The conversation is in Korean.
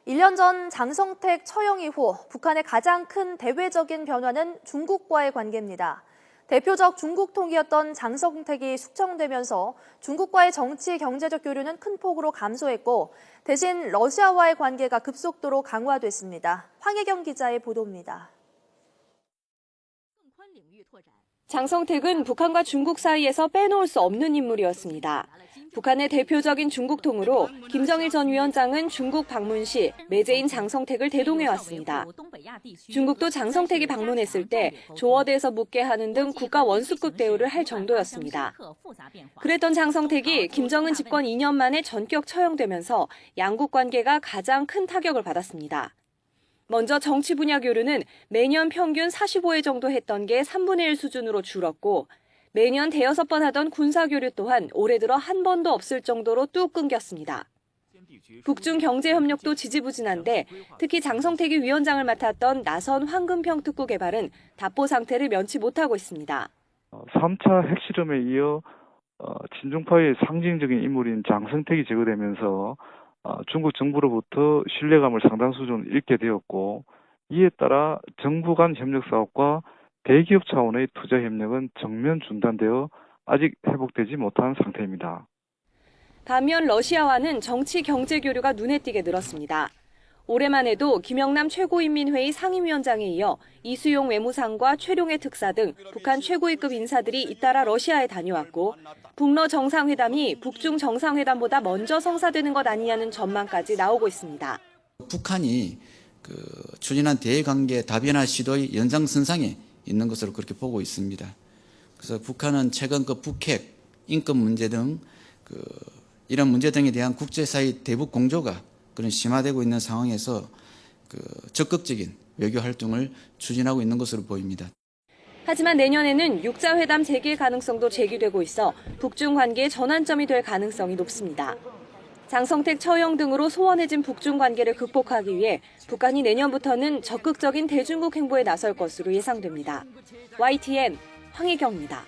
1년 전 장성택 처형 이후 북한의 가장 큰 대외적인 변화는 중국과의 관계입니다. 대표적 중국 통이었던 장성택이 숙청되면서 중국과의 정치, 경제적 교류는 큰 폭으로 감소했고 대신 러시아와의 관계가 급속도로 강화됐습니다. 황혜경 기자의 보도입니다. 장성택은 북한과 중국 사이에서 빼놓을 수 없는 인물이었습니다. 북한의 대표적인 중국통으로 김정일 전 위원장은 중국 방문 시 매제인 장성택을 대동해왔습니다. 중국도 장성택이 방문했을 때 조어대에서 묵게 하는 등 국가 원수급 대우를 할 정도였습니다. 그랬던 장성택이 김정은 집권 2년 만에 전격 처형되면서 양국 관계가 가장 큰 타격을 받았습니다. 먼저 정치 분야 교류는 매년 평균 45회 정도 했던 게 3분의 1 수준으로 줄었고 매년 대여섯 번 하던 군사 교류 또한 올해 들어 한 번도 없을 정도로 뚝 끊겼습니다. 북중 경제 협력도 지지부진한데 특히 장성택이 위원장을 맡았던 나선 황금평 특구 개발은 답보 상태를 면치 못하고 있습니다. 3차 핵실험에 이어 친중파의 상징적인 인물인 장성택이 제거되면서 중국 정부로부터 신뢰감을 상당 수준 잃게 되었고 이에 따라 정부 간 협력 사업과 대기업 차원의 투자 협력은 정면 중단되어 아직 회복되지 못한 상태입니다. 반면 러시아와는 정치 경제 교류가 눈에 띄게 늘었습니다. 올해만 해도 김영남 최고인민회의 상임위원장에 이어 이수용 외무상과 최룡해 특사 등 북한 최고위급 인사들이 잇따라 러시아에 다녀왔고 북러 정상회담이 북중 정상회담보다 먼저 성사되는 것 아니냐는 전망까지 나오고 있습니다. 북한이 추진한 대외관계 다변화 시도의 연장선상에 있는 것으로 그렇게 보고 있습니다. 그래서 북한은 최근 북핵, 인권 문제 등 이런 문제 등에 대한 국제사회 대북 공조가 그런 심화되고 있는 상황에서 적극적인 외교 활동을 추진하고 있는 것으로 보입니다. 하지만 내년에는 육자회담 재개 가능성도 제기되고 있어 북중 관계의 전환점이 될 가능성이 높습니다. 장성택 처형 등으로 소원해진 북중 관계를 극복하기 위해 북한이 내년부터는 적극적인 대중국 행보에 나설 것으로 예상됩니다. YTN 황혜경입니다.